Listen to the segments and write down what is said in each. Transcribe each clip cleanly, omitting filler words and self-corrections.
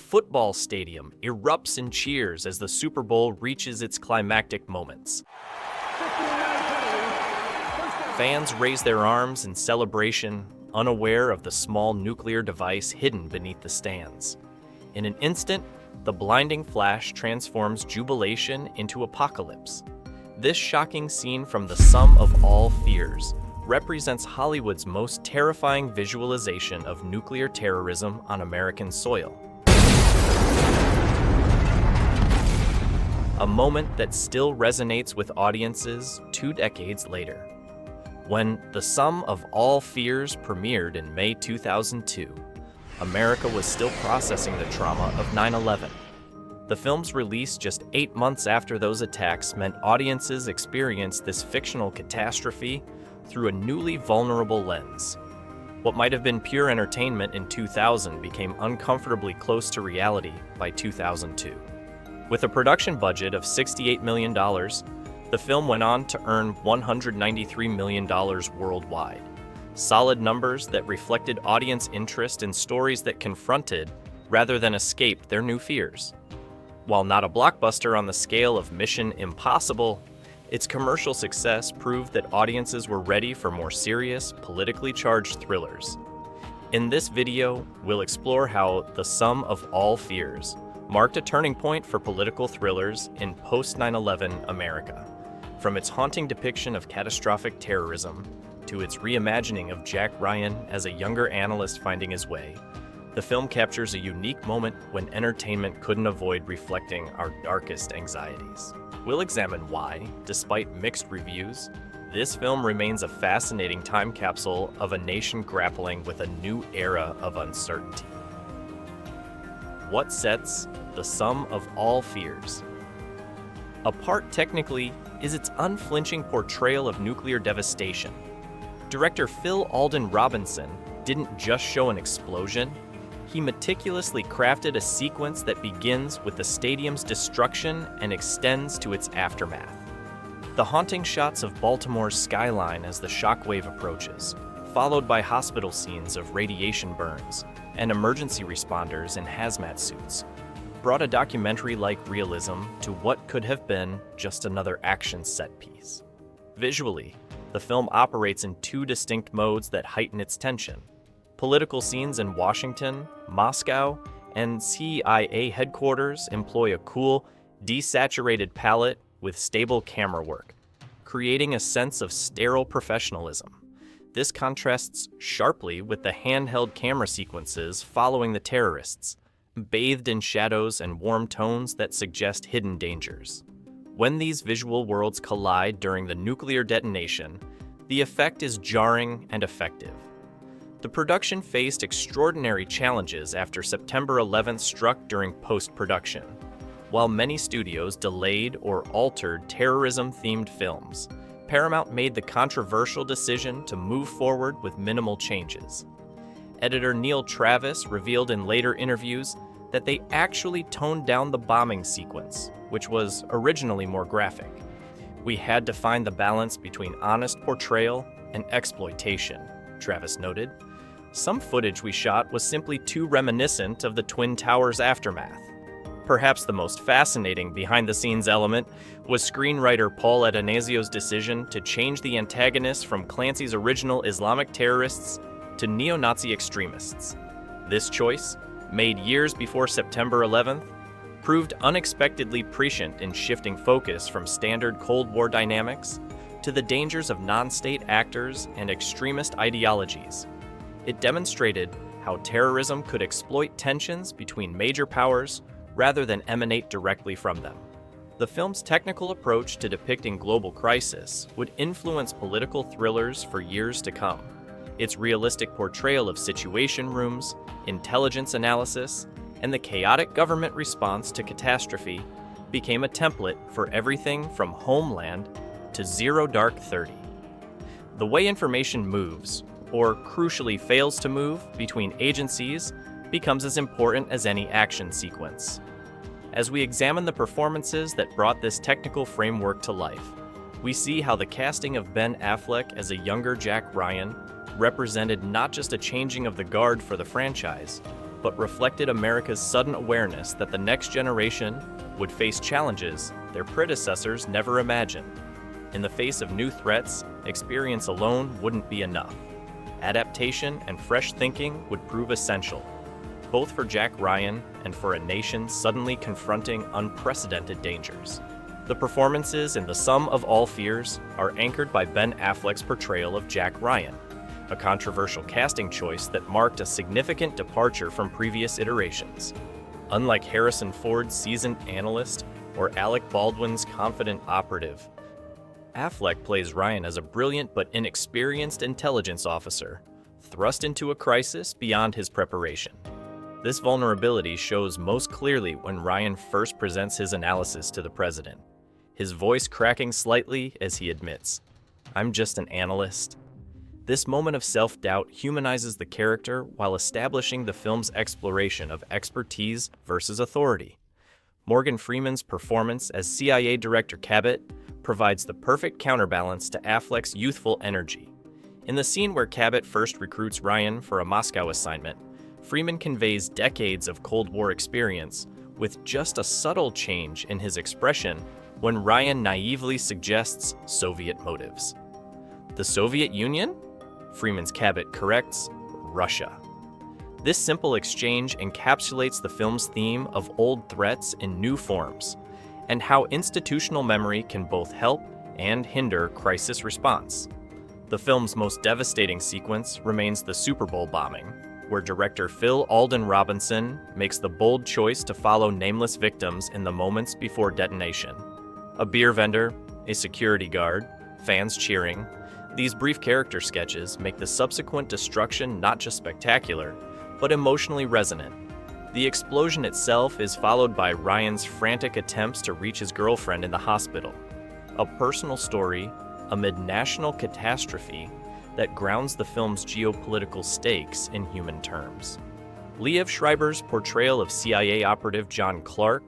football stadium erupts in cheers as the Super Bowl reaches its climactic moments. Fans raise their arms in celebration, unaware of the small nuclear device hidden beneath the stands. In an instant, the blinding flash transforms jubilation into apocalypse. This shocking scene from the sum of all fears represents Hollywood's most terrifying visualization of nuclear terrorism on American soil. A moment that still resonates with audiences 2 decades later. When The Sum of All Fears premiered in May 2002, America was still processing the trauma of 9/11. The film's release just 8 months after those attacks meant audiences experienced this fictional catastrophe through a newly vulnerable lens. What might have been pure entertainment in 2000 became uncomfortably close to reality by 2002. With a production budget of $68 million, the film went on to earn $193 million worldwide. Solid numbers that reflected audience interest in stories that confronted, rather than escaped, their new fears. While not a blockbuster on the scale of Mission Impossible, its commercial success proved that audiences were ready for more serious, politically charged thrillers. In this video, we'll explore how The Sum of All Fears marked a turning point for political thrillers in post-9/11 America. From its haunting depiction of catastrophic terrorism to its reimagining of Jack Ryan as a younger analyst finding his way, the film captures a unique moment when entertainment couldn't avoid reflecting our darkest anxieties. We'll examine why, despite mixed reviews, this film remains a fascinating time capsule of a nation grappling with a new era of uncertainty. What sets The Sum of All Fears? Apart technically is its unflinching portrayal of nuclear devastation. Director Phil Alden Robinson didn't just show an explosion, he meticulously crafted a sequence that begins with the stadium's destruction and extends to its aftermath. The haunting shots of Baltimore's skyline as the shockwave approaches, followed by hospital scenes of radiation burns and emergency responders in hazmat suits, brought a documentary-like realism to what could have been just another action set piece. Visually, the film operates in 2 distinct modes that heighten its tension. Political scenes in Washington, Moscow, and CIA headquarters employ a cool, desaturated palette with stable camera work, creating a sense of sterile professionalism. This contrasts sharply with the handheld camera sequences following the terrorists, bathed in shadows and warm tones that suggest hidden dangers. When these visual worlds collide during the nuclear detonation, the effect is jarring and effective. The production faced extraordinary challenges after September 11th struck during post-production. While many studios delayed or altered terrorism-themed films, Paramount made the controversial decision to move forward with minimal changes. Editor Neil Travis revealed in later interviews that they actually toned down the bombing sequence, which was originally more graphic. "We had to find the balance between honest portrayal and exploitation," Travis noted. "Some footage we shot was simply too reminiscent of the Twin Towers aftermath." Perhaps the most fascinating behind-the-scenes element was screenwriter Paul Adonasio's decision to change the antagonists from Clancy's original Islamic terrorists to neo-Nazi extremists. This choice, made years before September 11th, proved unexpectedly prescient in shifting focus from standard Cold War dynamics to the dangers of non-state actors and extremist ideologies. It demonstrated how terrorism could exploit tensions between major powers rather than emanate directly from them. The film's technical approach to depicting global crisis would influence political thrillers for years to come. Its realistic portrayal of situation rooms, intelligence analysis, and the chaotic government response to catastrophe became a template for everything from Homeland to Zero Dark 30. The way information moves, or crucially fails to move, between agencies becomes as important as any action sequence. As we examine the performances that brought this technical framework to life, we see how the casting of Ben Affleck as a younger Jack Ryan represented not just a changing of the guard for the franchise, but reflected America's sudden awareness that the next generation would face challenges their predecessors never imagined. In the face of new threats, experience alone wouldn't be enough. Adaptation and fresh thinking would prove essential, both for Jack Ryan and for a nation suddenly confronting unprecedented dangers. The performances in The Sum of All Fears are anchored by Ben Affleck's portrayal of Jack Ryan, a controversial casting choice that marked a significant departure from previous iterations. Unlike Harrison Ford's seasoned analyst or Alec Baldwin's confident operative, Affleck plays Ryan as a brilliant but inexperienced intelligence officer, thrust into a crisis beyond his preparation. This vulnerability shows most clearly when Ryan first presents his analysis to the president, his voice cracking slightly as he admits, "I'm just an analyst." This moment of self-doubt humanizes the character while establishing the film's exploration of expertise versus authority. Morgan Freeman's performance as CIA Director Cabot provides the perfect counterbalance to Affleck's youthful energy. In the scene where Cabot first recruits Ryan for a Moscow assignment, Freeman conveys decades of Cold War experience with just a subtle change in his expression when Ryan naively suggests Soviet motives. The Soviet Union? Freeman's Cabot corrects, Russia. This simple exchange encapsulates the film's theme of old threats in new forms, and how institutional memory can both help and hinder crisis response. The film's most devastating sequence remains the Super Bowl bombing, where director Phil Alden Robinson makes the bold choice to follow nameless victims in the moments before detonation. A beer vendor, a security guard, fans cheering. These brief character sketches make the subsequent destruction not just spectacular, but emotionally resonant. The explosion itself is followed by Ryan's frantic attempts to reach his girlfriend in the hospital. A personal story amid national catastrophe that grounds the film's geopolitical stakes in human terms. Liev Schreiber's portrayal of CIA operative John Clark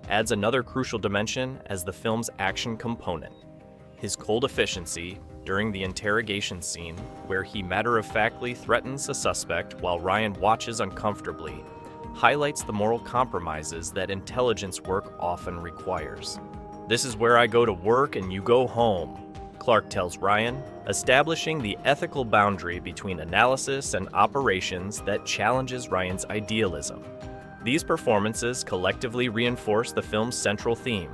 adds another crucial dimension as the film's action component. His cold efficiency during the interrogation scene, where he matter-of-factly threatens a suspect while Ryan watches uncomfortably, highlights the moral compromises that intelligence work often requires. "This is where I go to work and you go home," Clark tells Ryan, establishing the ethical boundary between analysis and operations that challenges Ryan's idealism. These performances collectively reinforce the film's central theme: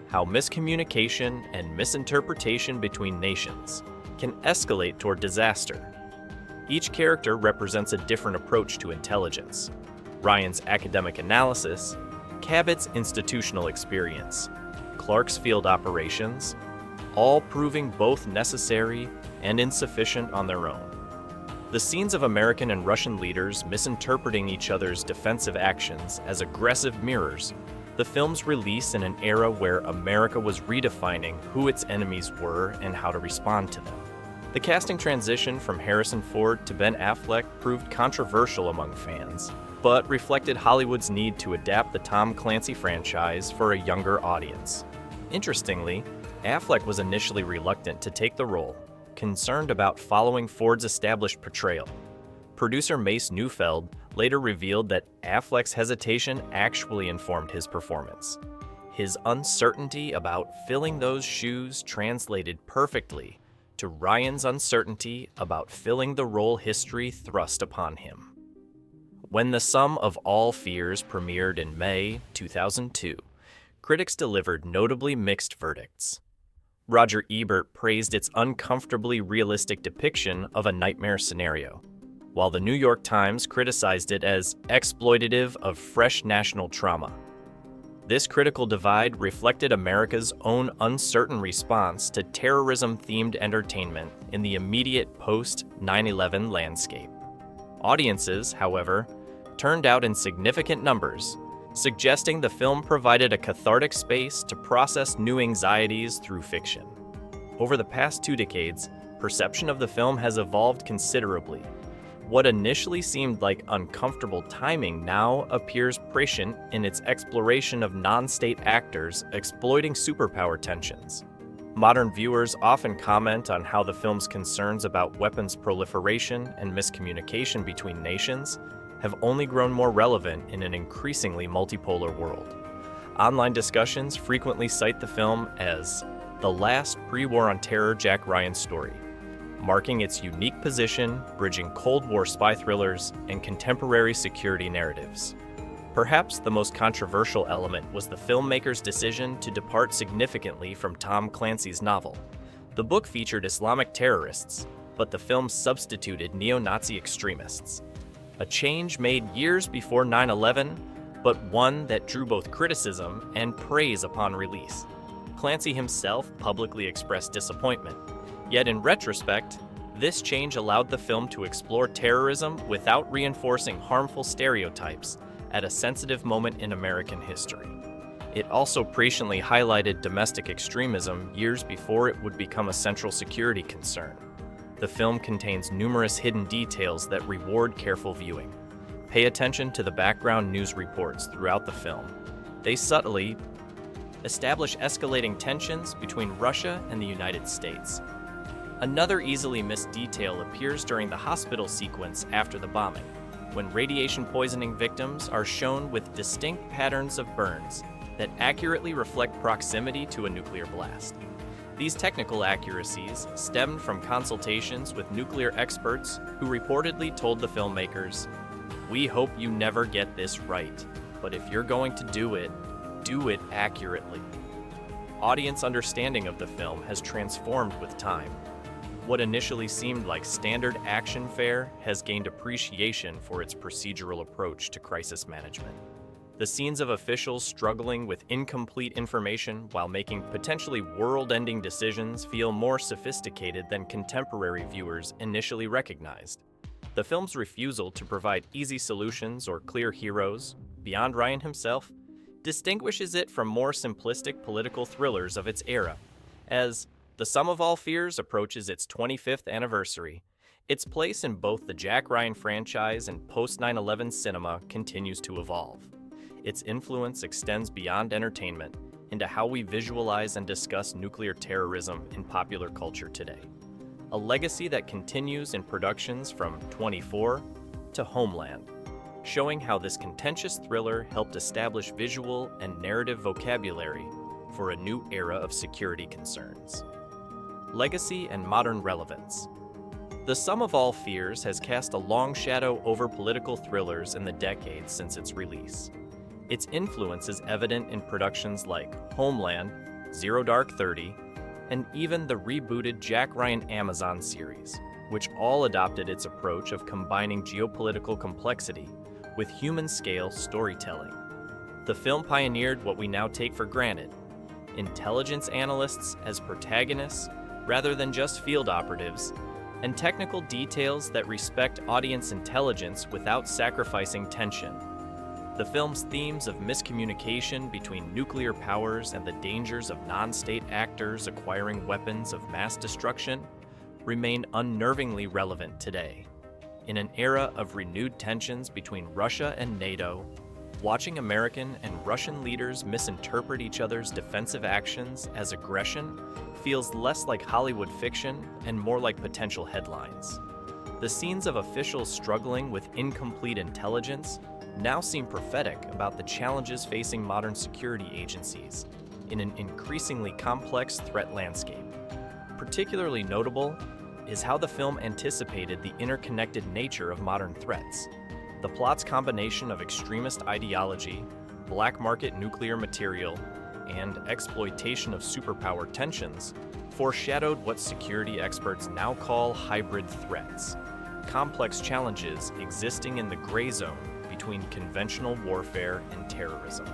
how miscommunication and misinterpretation between nations can escalate toward disaster. Each character represents a different approach to intelligence: Ryan's academic analysis, Cabot's institutional experience, Clark's field operations, all proving both necessary and insufficient on their own. The scenes of American and Russian leaders misinterpreting each other's defensive actions as aggressive mirrors the film's release in an era where America was redefining who its enemies were and how to respond to them. The casting transition from Harrison Ford to Ben Affleck proved controversial among fans, but reflected Hollywood's need to adapt the Tom Clancy franchise for a younger audience. Interestingly, Affleck was initially reluctant to take the role, concerned about following Ford's established portrayal. Producer Mace Neufeld later revealed that Affleck's hesitation actually informed his performance. His uncertainty about filling those shoes translated perfectly to Ryan's uncertainty about filling the role history thrust upon him. When The Sum of All Fears premiered in May 2002, critics delivered notably mixed verdicts. Roger Ebert praised its uncomfortably realistic depiction of a nightmare scenario, while the New York Times criticized it as exploitative of fresh national trauma. This critical divide reflected America's own uncertain response to terrorism-themed entertainment in the immediate post-9/11 landscape. Audiences, however, turned out in significant numbers, suggesting the film provided a cathartic space to process new anxieties through fiction. Over the past 2 decades, perception of the film has evolved considerably. What initially seemed like uncomfortable timing now appears prescient in its exploration of non-state actors exploiting superpower tensions. Modern viewers often comment on how the film's concerns about weapons proliferation and miscommunication between nations have only grown more relevant in an increasingly multipolar world. Online discussions frequently cite the film as the last pre-war on terror Jack Ryan story, marking its unique position bridging Cold War spy thrillers and contemporary security narratives. Perhaps the most controversial element was the filmmaker's decision to depart significantly from Tom Clancy's novel. The book featured Islamic terrorists, but the film substituted neo-Nazi extremists. A change made years before 9/11, but one that drew both criticism and praise upon release. Clancy himself publicly expressed disappointment. Yet in retrospect, this change allowed the film to explore terrorism without reinforcing harmful stereotypes at a sensitive moment in American history. It also presciently highlighted domestic extremism years before it would become a central security concern. The film contains numerous hidden details that reward careful viewing. Pay attention to the background news reports throughout the film. They subtly establish escalating tensions between Russia and the United States. Another easily missed detail appears during the hospital sequence after the bombing, when radiation poisoning victims are shown with distinct patterns of burns that accurately reflect proximity to a nuclear blast. These technical accuracies stemmed from consultations with nuclear experts who reportedly told the filmmakers, "We hope you never get this right, but if you're going to do it accurately." Audience understanding of the film has transformed with time. What initially seemed like standard action fare has gained appreciation for its procedural approach to crisis management. The scenes of officials struggling with incomplete information while making potentially world-ending decisions feel more sophisticated than contemporary viewers initially recognized. The film's refusal to provide easy solutions or clear heroes, beyond Ryan himself, distinguishes it from more simplistic political thrillers of its era. As The Sum of All Fears approaches its 25th anniversary, its place in both the Jack Ryan franchise and post-9/11 cinema continues to evolve. Its influence extends beyond entertainment into how we visualize and discuss nuclear terrorism in popular culture today. A legacy that continues in productions from 24 to Homeland, showing how this contentious thriller helped establish visual and narrative vocabulary for a new era of security concerns. Legacy and modern relevance. The Sum of All Fears has cast a long shadow over political thrillers in the decades since its release. Its influence is evident in productions like Homeland, Zero Dark 30, and even the rebooted Jack Ryan Amazon series, which all adopted its approach of combining geopolitical complexity with human-scale storytelling. The film pioneered what we now take for granted: intelligence analysts as protagonists rather than just field operatives, and technical details that respect audience intelligence without sacrificing tension. The film's themes of miscommunication between nuclear powers and the dangers of non-state actors acquiring weapons of mass destruction remain unnervingly relevant today. In an era of renewed tensions between Russia and NATO, watching American and Russian leaders misinterpret each other's defensive actions as aggression feels less like Hollywood fiction and more like potential headlines. The scenes of officials struggling with incomplete intelligence now seem prophetic about the challenges facing modern security agencies in an increasingly complex threat landscape. Particularly notable is how the film anticipated the interconnected nature of modern threats. The plot's combination of extremist ideology, black market nuclear material, and exploitation of superpower tensions foreshadowed what security experts now call hybrid threats, complex challenges existing in the gray zone between conventional warfare and terrorism.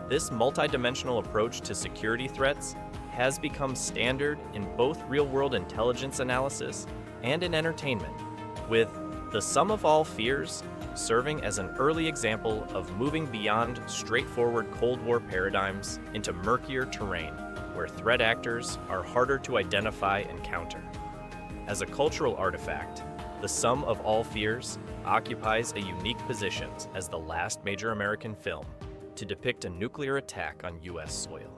This multidimensional approach to security threats has become standard in both real-world intelligence analysis and in entertainment, with The Sum of All Fears serving as an early example of moving beyond straightforward Cold War paradigms into murkier terrain, where threat actors are harder to identify and counter. As a cultural artifact, The Sum of All Fears occupies a unique position as the last major American film to depict a nuclear attack on U.S. soil.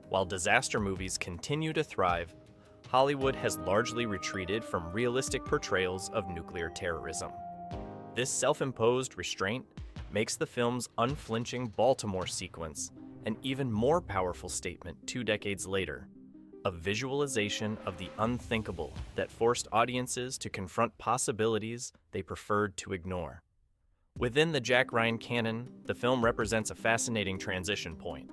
While disaster movies continue to thrive, Hollywood has largely retreated from realistic portrayals of nuclear terrorism. This self-imposed restraint makes the film's unflinching Baltimore sequence an even more powerful statement 2 decades later, a visualization of the unthinkable that forced audiences to confront possibilities they preferred to ignore. Within the Jack Ryan canon, the film represents a fascinating transition point.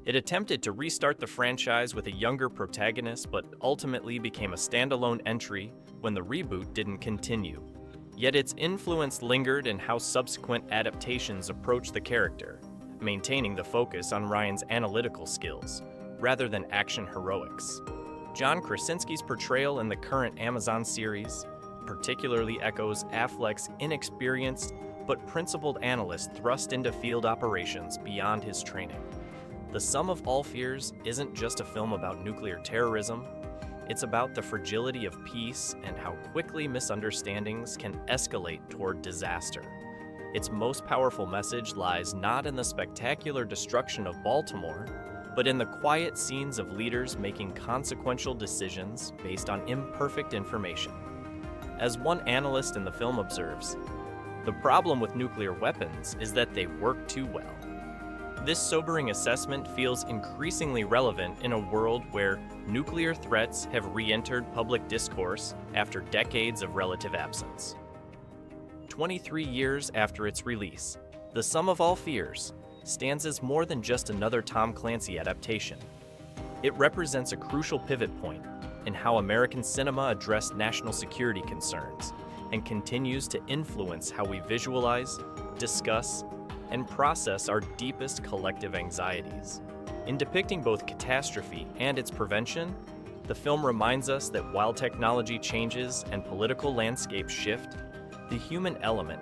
It attempted to restart the franchise with a younger protagonist, but ultimately became a standalone entry when the reboot didn't continue. Yet its influence lingered in how subsequent adaptations approach the character, maintaining the focus on Ryan's analytical skills, rather than action heroics. John Krasinski's portrayal in the current Amazon series particularly echoes Affleck's inexperienced but principled analyst thrust into field operations beyond his training. The Sum of All Fears isn't just a film about nuclear terrorism, it's about the fragility of peace and how quickly misunderstandings can escalate toward disaster. Its most powerful message lies not in the spectacular destruction of Baltimore, but in the quiet scenes of leaders making consequential decisions based on imperfect information. As one analyst in the film observes, the problem with nuclear weapons is that they work too well. This sobering assessment feels increasingly relevant in a world where nuclear threats have re-entered public discourse after decades of relative absence. 23 years after its release, The Sum of All Fears stands as more than just another Tom Clancy adaptation. It represents a crucial pivot point in how American cinema addressed national security concerns and continues to influence how we visualize, discuss, and process our deepest collective anxieties. In depicting both catastrophe and its prevention, the film reminds us that while technology changes and political landscapes shift, the human element,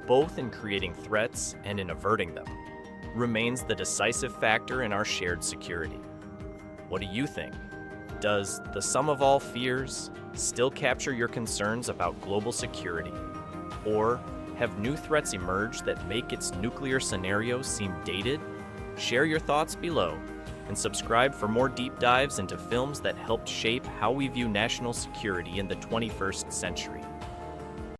both in creating threats and in averting them, remains the decisive factor in our shared security. What do you think? Does The Sum of All Fears still capture your concerns about global security? Or have new threats emerged that make its nuclear scenario seem dated? Share your thoughts below and subscribe for more deep dives into films that helped shape how we view national security in the 21st century.